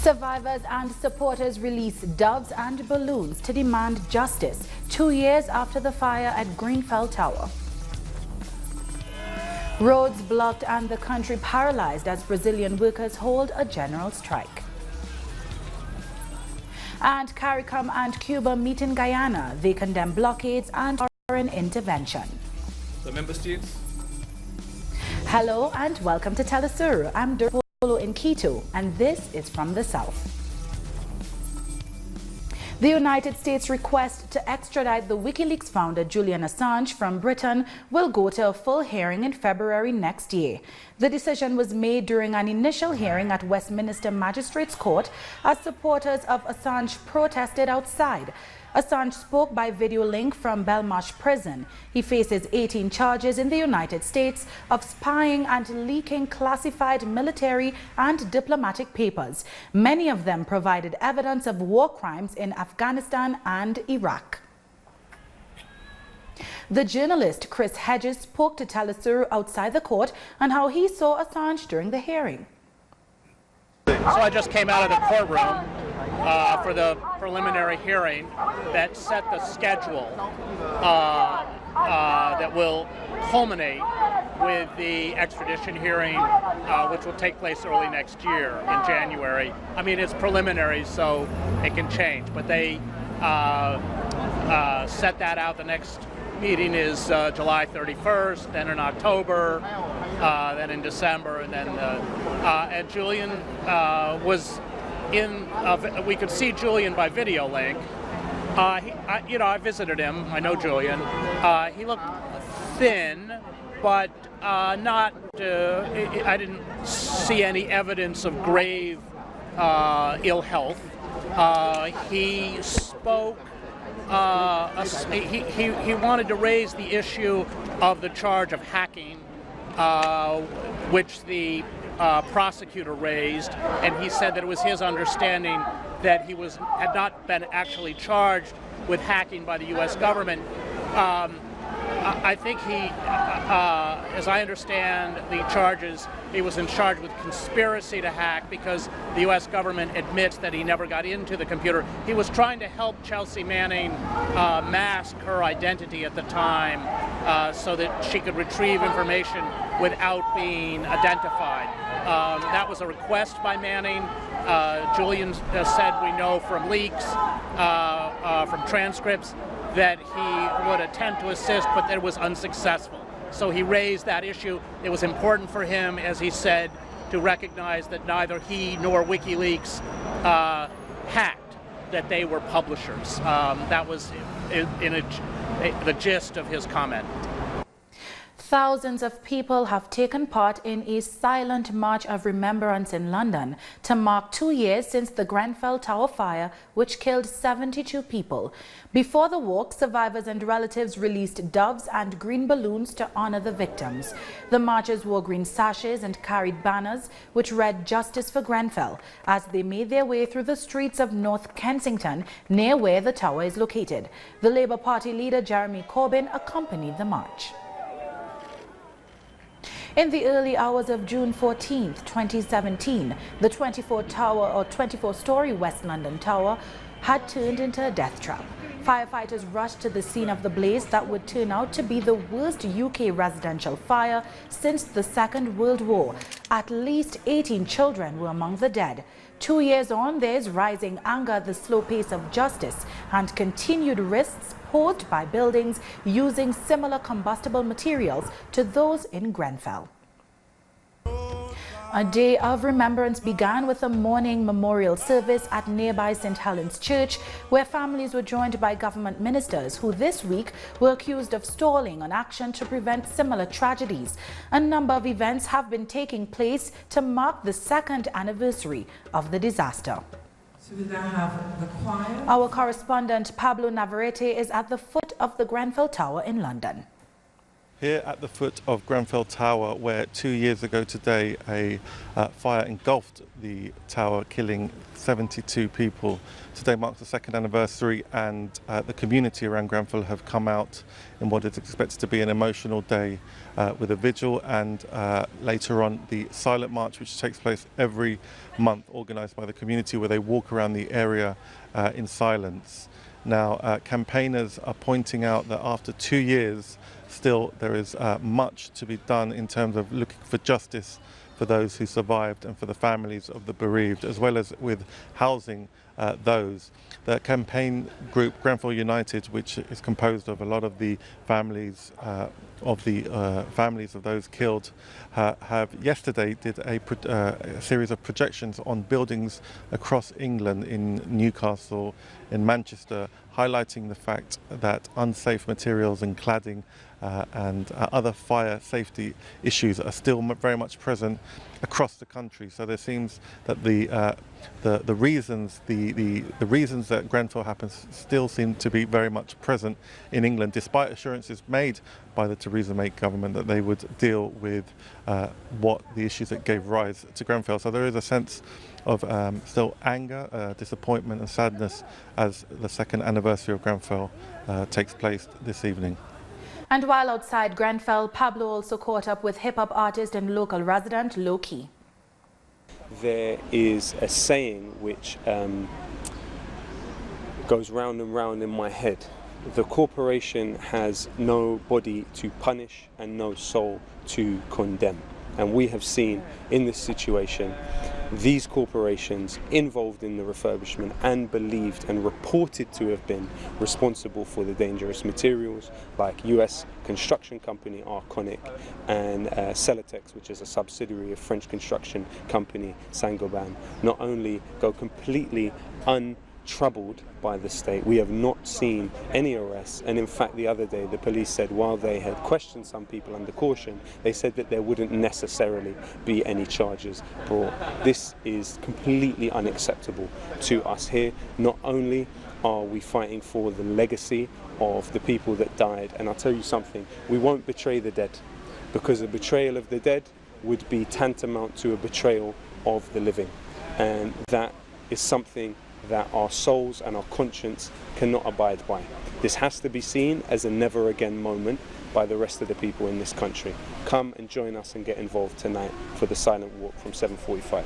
Survivors and supporters release doves and balloons to demand justice 2 years after the fire at Grenfell Tower. Roads blocked and the country paralyzed as Brazilian workers hold a general strike. And CARICOM and Cuba meet in Guyana. They condemn blockades and foreign intervention. The member states. Hello and welcome to Telesur. I'm Polo in Quito, and this is from the South. The United States' request to extradite the WikiLeaks founder Julian Assange from Britain will go to a full hearing in February next year. The decision was made during an initial hearing at Westminster Magistrates Court as supporters of Assange protested outside. Assange spoke by video link from Belmarsh prison. He faces 18 charges in the United States of spying and leaking classified military and diplomatic papers. Many of them provided evidence of war crimes in Afghanistan and Iraq. The journalist Chris Hedges spoke to Telesur outside the court on how he saw Assange during the hearing. So I just came out of the courtroom for the preliminary hearing that set the schedule that will culminate with the extradition hearing, which will take place early next year in January. I mean, it's preliminary, so it can change, but they set that out. The next meeting is July 31st, then in October, then in December, and then and Julian was in. We could see Julian by video link. I visited him. I know Julian. He looked thin, but not. I didn't see any evidence of grave ill health. He spoke. He wanted to raise the issue of the charge of hacking, which the prosecutor raised, and he said that it was his understanding that he had not been actually charged with hacking by the U.S. government. I think he, as I understand the charges, he was in charge with conspiracy to hack because the U.S. government admits that he never got into the computer. He was trying to help Chelsea Manning mask her identity at the time so that she could retrieve information without being identified. That was a request by Manning. Julian said we know from leaks, from transcripts, that he would attempt to assist, but that it was unsuccessful. So he raised that issue. It was important for him, as he said, to recognize that neither he nor WikiLeaks hacked, that they were publishers. That was the gist of his comment. Thousands of people have taken part in a silent march of remembrance in London to mark 2 years since the Grenfell Tower fire, which killed 72 people. Before the walk, survivors and relatives released doves and green balloons to honor the victims. The marchers wore green sashes and carried banners which read "Justice for Grenfell" as they made their way through the streets of North Kensington, near where the tower is located. The Labour Party leader Jeremy Corbyn accompanied the march. In the early hours of June 14, 2017, the 24-story West London Tower had turned into a death trap. Firefighters rushed to the scene of the blaze that would turn out to be the worst UK residential fire since the Second World War. At least 18 children were among the dead. 2 years on, there is rising anger at the slow pace of justice and continued risks posed by buildings using similar combustible materials to those in Grenfell. A day of remembrance began with a morning memorial service at nearby St. Helens Church, where families were joined by government ministers who this week were accused of stalling on action to prevent similar tragedies. A number of events have been taking place to mark the second anniversary of the disaster. So we now have the choir. Our correspondent Pablo Navarrete is at the foot of the Grenfell Tower in London. Here at the foot of Grenfell Tower, where 2 years ago today a fire engulfed the tower, killing 72 people. Today marks the second anniversary, and the community around Grenfell have come out in what is expected to be an emotional day with a vigil and later on the silent march, which takes place every month, organised by the community, where they walk around the area in silence. Now, campaigners are pointing out that after 2 years, still there is much to be done in terms of looking for justice for those who survived and for the families of the bereaved, as well as with housing those. The campaign group Grenfell United, which is composed of a lot of the families of those killed, have yesterday did a series of projections on buildings across England, in Newcastle, in Manchester, highlighting the fact that unsafe materials and cladding and other fire safety issues are still very much present across the country. So there seems that the reasons that Grenfell happens still seem to be very much present in England, despite assurances made by the Theresa May government that they would deal with what the issues that gave rise to Grenfell. So there is a sense of still anger, disappointment and sadness as the second anniversary of Grenfell takes place this evening. And while outside Grenfell, Pablo also caught up with hip-hop artist and local resident Loki. There is a saying which goes round and round in my head. The corporation has no body to punish and no soul to condemn. And we have seen in this situation these corporations involved in the refurbishment and believed and reported to have been responsible for the dangerous materials, like US construction company Arconic and Celotex, which is a subsidiary of French construction company Saint-Gobain, not only go completely untroubled by the state. We have not seen any arrests, and in fact the other day the police said while they had questioned some people under caution, they said that there wouldn't necessarily be any charges brought. This is completely unacceptable to us here. Not only are we fighting for the legacy of the people that died, and I'll tell you something, we won't betray the dead, because a betrayal of the dead would be tantamount to a betrayal of the living, and that is something that our souls and our conscience cannot abide by. This has to be seen as a never again moment by the rest of the people in this country. Come and join us and get involved tonight for the silent walk from 7:45.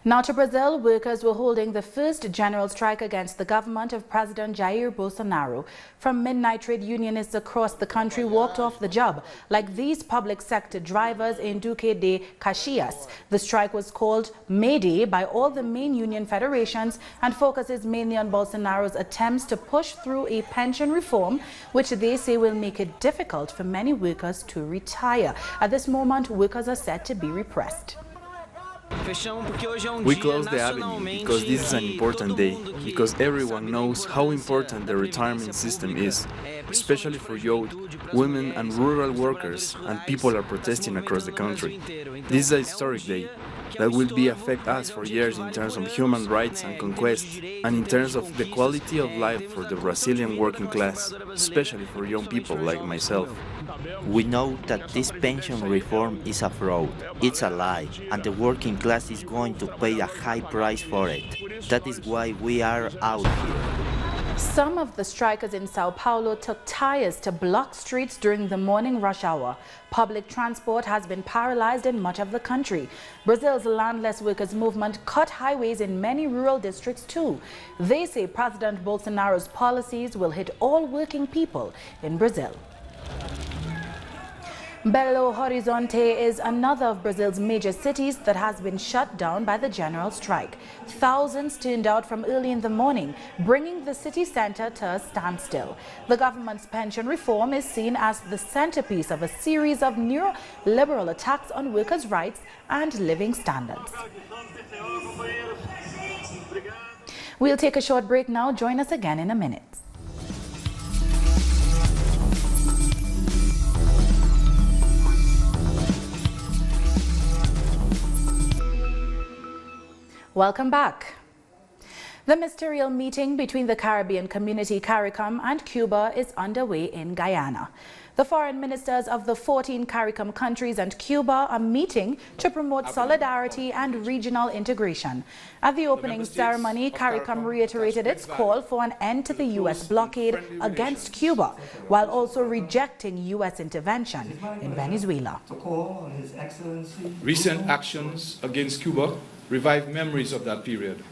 Now to Brazil, workers were holding the first general strike against the government of President Jair Bolsonaro. From midnight, trade unionists across the country walked off the job, like these public sector drivers in Duque de Caxias. The strike was called May Day by all the main union federations and focuses mainly on Bolsonaro's attempts to push through a pension reform, which they say will make it difficult for many workers to retire. At this moment, workers are said to be repressed. We close the avenue because this is an important day, because everyone knows how important the retirement system is, especially for youth, women and rural workers, and people are protesting across the country. This is a historic day that will affect us for years in terms of human rights and conquest, and in terms of the quality of life for the Brazilian working class, especially for young people like myself. We know that this pension reform is a fraud, it's a lie, and the working class is going to pay a high price for it. That is why we are out here. Some of the strikers in Sao Paulo took tires to block streets during the morning rush hour. Public transport has been paralyzed in much of the country. Brazil's landless workers movement cut highways in many rural districts too. They say President Bolsonaro's policies will hit all working people in Brazil. Belo Horizonte is another of Brazil's major cities that has been shut down by the general strike. Thousands turned out from early in the morning, bringing the city center to a standstill. The government's pension reform is seen as the centerpiece of a series of neoliberal attacks on workers' rights and living standards. We'll take a short break now. Join us again in a minute. Welcome back. The ministerial meeting between the Caribbean Community CARICOM and Cuba is underway in Guyana. The foreign ministers of the 14 CARICOM countries and Cuba are meeting to promote solidarity and regional integration. At the opening ceremony, CARICOM reiterated its call for an end to the U.S. blockade against Cuba, while also rejecting U.S. intervention in Venezuela. Recent actions against Cuba revive memories of that period,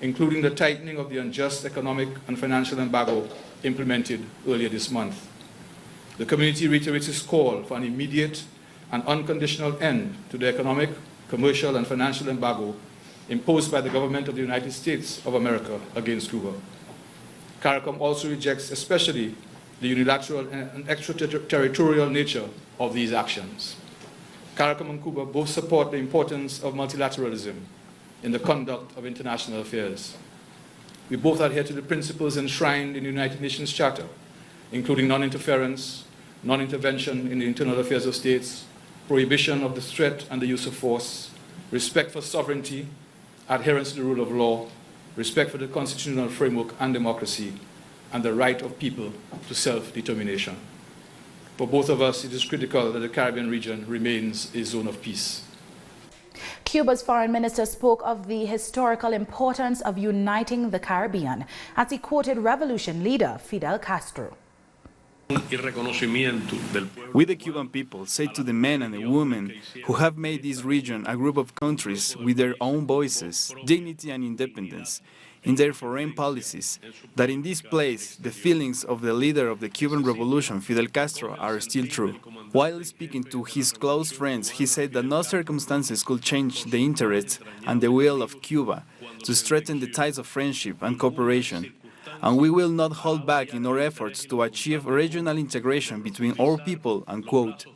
including the tightening of the unjust economic and financial embargo implemented earlier this month. The community reiterates its call for an immediate and unconditional end to the economic, commercial and financial embargo imposed by the government of the United States of America against Cuba. CARICOM also rejects especially the unilateral and extraterritorial nature of these actions. CARICOM and Cuba both support the importance of multilateralism in the conduct of international affairs. We both adhere to the principles enshrined in the United Nations Charter, including non-interference, non-intervention in the internal affairs of states, prohibition of the threat and the use of force, respect for sovereignty, adherence to the rule of law, respect for the constitutional framework and democracy, and the right of people to self-determination. For both of us, it is critical that the Caribbean region remains a zone of peace. Cuba's foreign minister spoke of the historical importance of uniting the Caribbean as he quoted revolution leader Fidel Castro. We, the Cuban people, say to the men and the women who have made this region a group of countries with their own voices, dignity and independence in their foreign policies, that in this place the feelings of the leader of the Cuban Revolution, Fidel Castro, are still true. While speaking to his close friends, he said that no circumstances could change the interests and the will of Cuba to strengthen the ties of friendship and cooperation. And we will not hold back in our efforts to achieve regional integration between our people, unquote.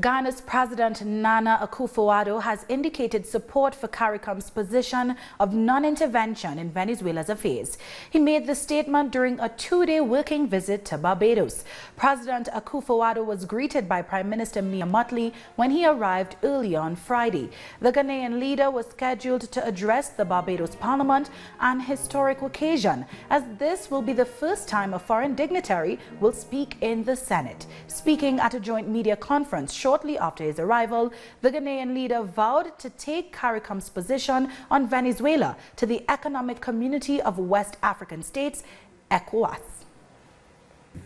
Ghana's President Nana Akufo-Addo has indicated support for CARICOM's position of non-intervention in Venezuela's affairs. He made the statement during a two-day working visit to Barbados. President Akufo-Addo was greeted by Prime Minister Mia Mottley when he arrived earlier on Friday. The Ghanaian leader was scheduled to address the Barbados Parliament, an historic occasion, as this will be the first time a foreign dignitary will speak in the Senate. Speaking at a joint media conference shortly after his arrival, the Ghanaian leader vowed to take CARICOM's position on Venezuela to the Economic Community of West African States, ECOWAS.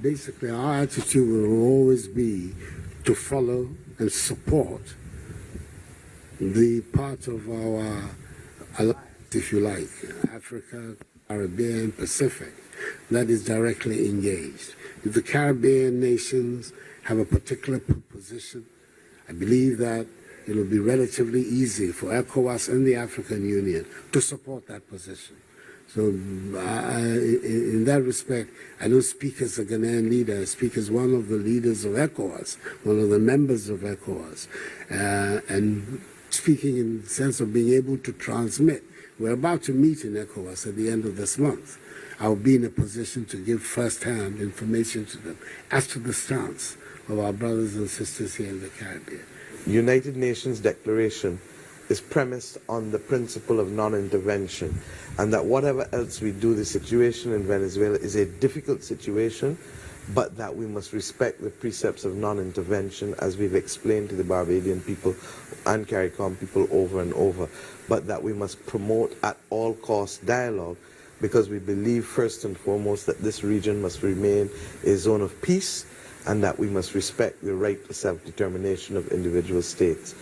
Basically, our attitude will always be to follow and support the part of our alliance, if you like, Africa, Caribbean, Pacific, that is directly engaged. If the Caribbean nations have a particular position, I believe that it will be relatively easy for ECOWAS and the African Union to support that position. So in that respect, I don't speak as a Ghanaian leader, I speak as one of the leaders of ECOWAS, one of the members of ECOWAS, and speaking in the sense of being able to transmit. We're about to meet in ECOWAS at the end of this month. I'll be in a position to give first-hand information to them as to the stance of our brothers and sisters here in the Caribbean. United Nations Declaration is premised on the principle of non-intervention, and that whatever else we do, the situation in Venezuela is a difficult situation, but that we must respect the precepts of non-intervention, as we've explained to the Barbadian people and CARICOM people over and over, but that we must promote at all costs dialogue, because we believe first and foremost that this region must remain a zone of peace, and that we must respect the right to self-determination of individual states.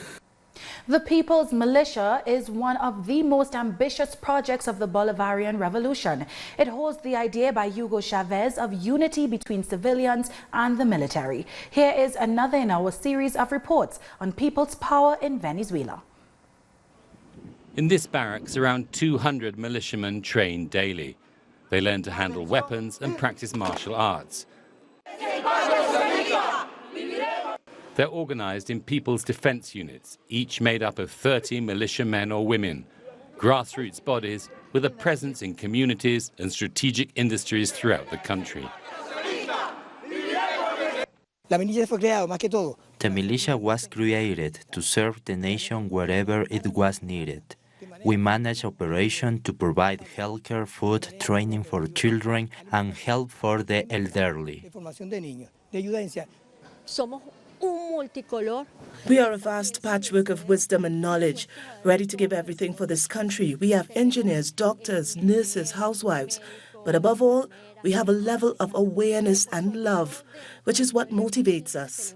The People's Militia is one of the most ambitious projects of the Bolivarian Revolution. It holds the idea by Hugo Chavez of unity between civilians and the military. Here is another in our series of reports on people's power in Venezuela. In this barracks, around 200 militiamen train daily. They learn to handle weapons and practice martial arts. They're organized in People's Defense Units, each made up of 30 militiamen or women, grassroots bodies with a presence in communities and strategic industries throughout the country. The militia was created to serve the nation wherever it was needed. We manage operation to provide healthcare, food, training for children, and help for the elderly. We are a vast patchwork of wisdom and knowledge, ready to give everything for this country. We have engineers, doctors, nurses, housewives. But above all, we have a level of awareness and love, which is what motivates us.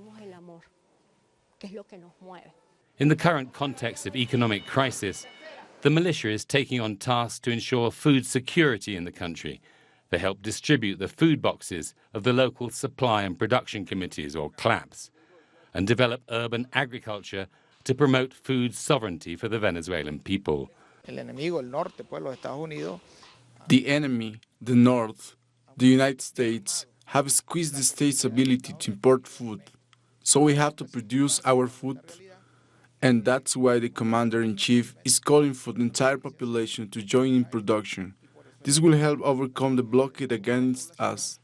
In the current context of economic crisis, the militia is taking on tasks to ensure food security in the country. They help distribute the food boxes of the local supply and production committees, or CLAPs, and develop urban agriculture to promote food sovereignty for the Venezuelan people. The enemy, the North, the United States, have squeezed the state's ability to import food. So we have to produce our food. And that's why the Commander-in-Chief is calling for the entire population to join in production. This will help overcome the blockade against us.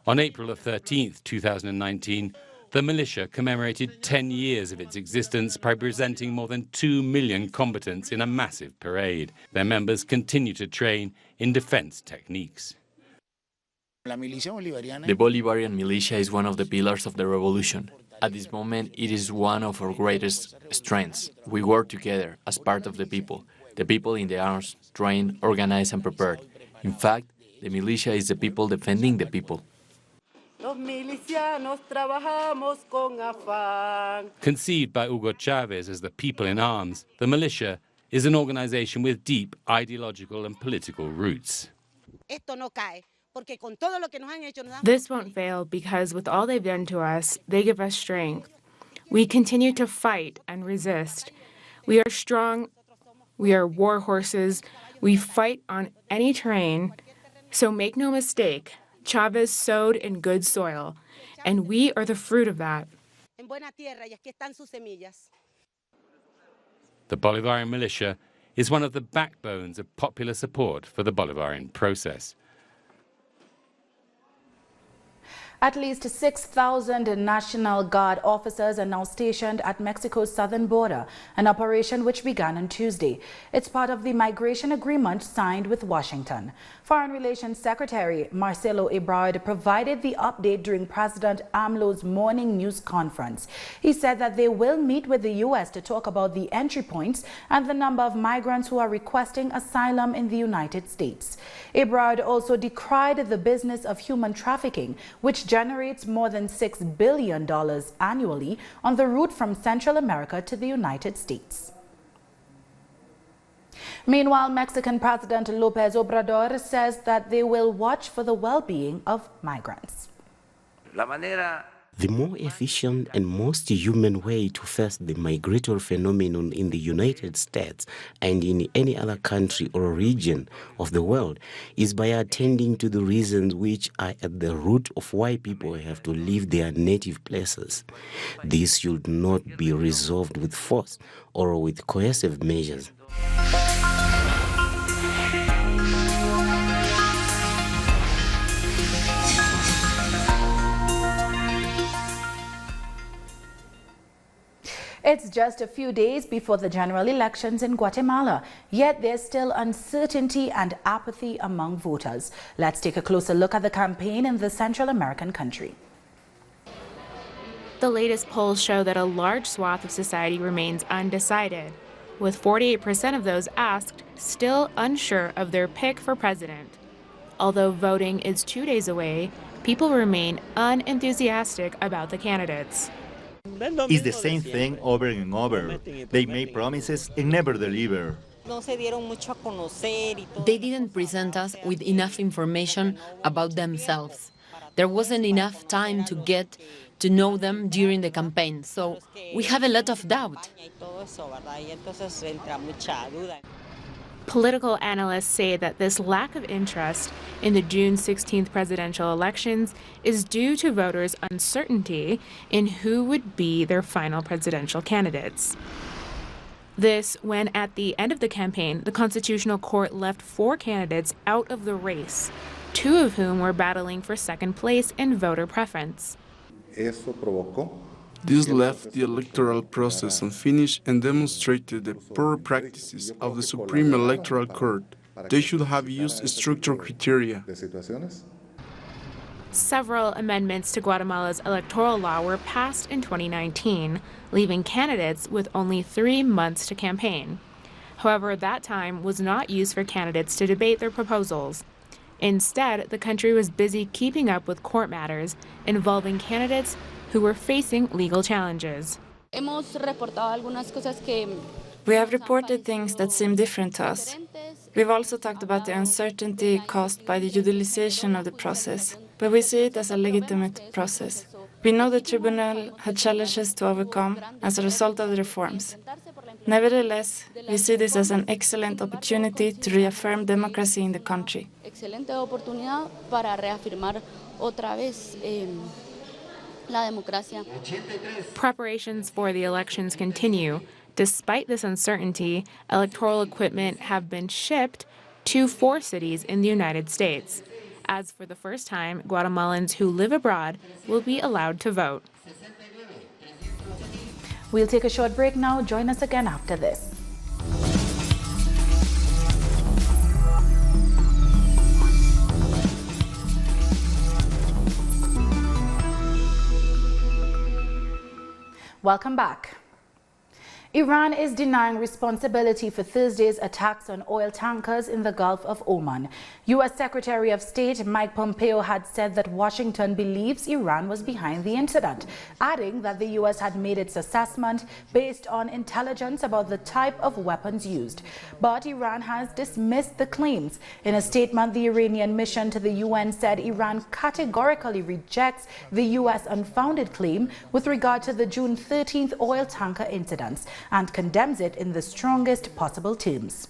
On April 13, 2019, the militia commemorated 10 years of its existence by presenting more than 2 million combatants in a massive parade. Their members continue to train in defense techniques. The Bolivarian militia is one of the pillars of the revolution. At this moment, it is one of our greatest strengths. We work together as part of the people in the arms, trained, organized and prepared. In fact, the militia is the people defending the people. Conceived by Hugo Chavez as the people in arms, the militia is an organization with deep ideological and political roots. This won't fail because with all they've done to us, they give us strength. We continue to fight and resist. We are strong. We are war horses. We fight on any terrain. So make no mistake, Chavez sowed in good soil, and we are the fruit of that. The Bolivarian militia is one of the backbones of popular support for the Bolivarian process. At least 6,000 National Guard officers are now stationed at Mexico's southern border, an operation which began on Tuesday. It's part of the migration agreement signed with Washington. Foreign Relations Secretary Marcelo Ebrard provided the update during President AMLO's morning news conference. He said that they will meet with the U.S. to talk about the entry points and the number of migrants who are requesting asylum in the United States. Ebrard also decried the business of human trafficking, which generates more than $6 billion annually on the route from Central America to the United States. Meanwhile, Mexican President López Obrador says that they will watch for the well-being of migrants. The more efficient and most human way to face the migratory phenomenon in the United States and in any other country or region of the world is by attending to the reasons which are at the root of why people have to leave their native places. This should not be resolved with force or with coercive measures. It's just a few days before the general elections in Guatemala, yet there's still uncertainty and apathy among voters. Let's take a closer look at the campaign in the Central American country. The latest polls show that a large swath of society remains undecided, with 48% of those asked still unsure of their pick for president. Although voting is 2 days away, people remain unenthusiastic about the candidates. It's the same thing over and over. They make promises and never deliver. They didn't present us with enough information about themselves. There wasn't enough time to get to know them during the campaign, so we have a lot of doubt. Political analysts say that this lack of interest in the June 16th presidential elections is due to voters' uncertainty in who would be their final presidential candidates. This when at the end of the campaign, the Constitutional Court left 4 candidates out of the race, 2 of whom were battling for second place in voter preference. This left the electoral process unfinished and demonstrated the poor practices of the Supreme Electoral Court. They should have used structural criteria. Several amendments to Guatemala's electoral law were passed in 2019, leaving candidates with only 3 months to campaign. However, that time was not used for candidates to debate their proposals. Instead, the country was busy keeping up with court matters involving candidates who were facing legal challenges. We have reported things that seem different to us. We've also talked about the uncertainty caused by the judicialization of the process, but we see it as a legitimate process. We know the tribunal had challenges to overcome as a result of the reforms. Nevertheless, we see this as an excellent opportunity to reaffirm democracy in the country. Preparations for the elections continue. Despite this uncertainty, electoral equipment have been shipped to 4 cities in the United States. As for the first time, Guatemalans who live abroad will be allowed to vote. We'll take a short break now. Join us again after this. Welcome back. Iran is denying responsibility for Thursday's attacks on oil tankers in the Gulf of Oman. U.S. Secretary of State Mike Pompeo had said that Washington believes Iran was behind the incident, adding that the U.S. had made its assessment based on intelligence about the type of weapons used. But Iran has dismissed the claims. In a statement, the Iranian mission to the UN said Iran categorically rejects the U.S. unfounded claim with regard to the June 13th oil tanker incidents, and condemns it in the strongest possible terms.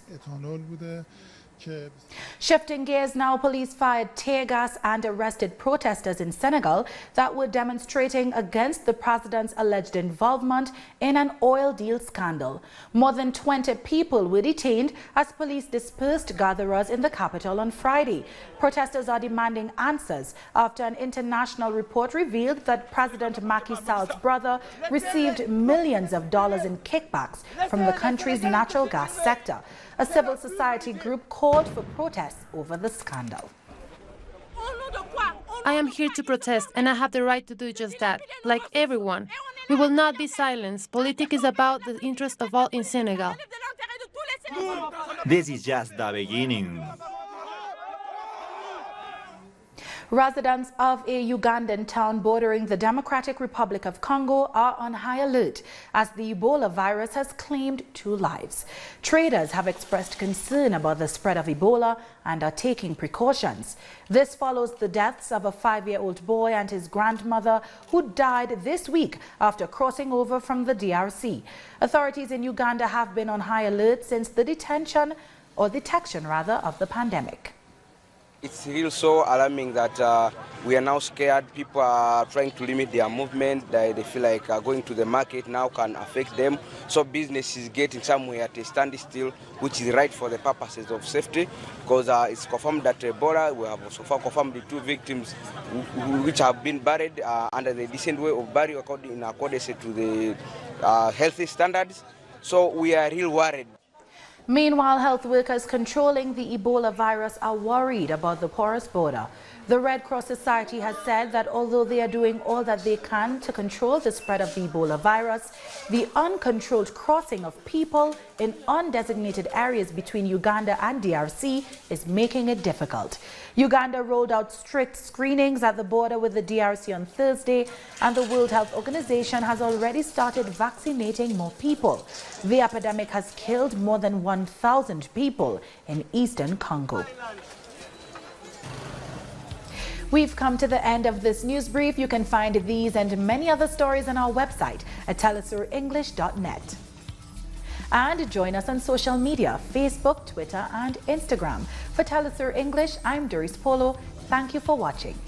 Shifting gears now, police fired tear gas and arrested protesters in Senegal that were demonstrating against the president's alleged involvement in an oil deal scandal. More than 20 people were detained as police dispersed gatherers in the capital on Friday. Protesters are demanding answers after an international report revealed that President Macky Sall's brother received millions of dollars in kickbacks from the country's natural gas sector. A civil society group called for protests over the scandal. I am here to protest, and I have the right to do just that, like everyone. We will not be silenced. Politics is about the interest of all in Senegal. This is just the beginning. Residents of a Ugandan town bordering the Democratic Republic of Congo are on high alert as the Ebola virus has claimed 2 lives. Traders have expressed concern about the spread of Ebola and are taking precautions. This follows the deaths of a 5-year-old boy and his grandmother who died this week after crossing over from the DRC. Authorities in Uganda have been on high alert since the detection of the pandemic. It's really so alarming that we are now scared. People are trying to limit their movement. They feel like going to the market now can affect them. So business is getting somewhere at a standstill, which is right for the purposes of safety, because it's confirmed that Ebola, we have so far confirmed the 2 victims which have been buried under the decent way of burial in accordance to the healthy standards. So we are really worried. Meanwhile, health workers controlling the Ebola virus are worried about the porous border. The Red Cross Society has said that although they are doing all that they can to control the spread of the Ebola virus, the uncontrolled crossing of people in undesignated areas between Uganda and DRC is making it difficult. Uganda rolled out strict screenings at the border with the DRC on Thursday, and the World Health Organization has already started vaccinating more people. The epidemic has killed more than 1,000 people in eastern Congo. We've come to the end of this news brief. You can find these and many other stories on our website at telesurenglish.net. And join us on social media, Facebook, Twitter and Instagram. For Telesur English, I'm Doris Polo. Thank you for watching.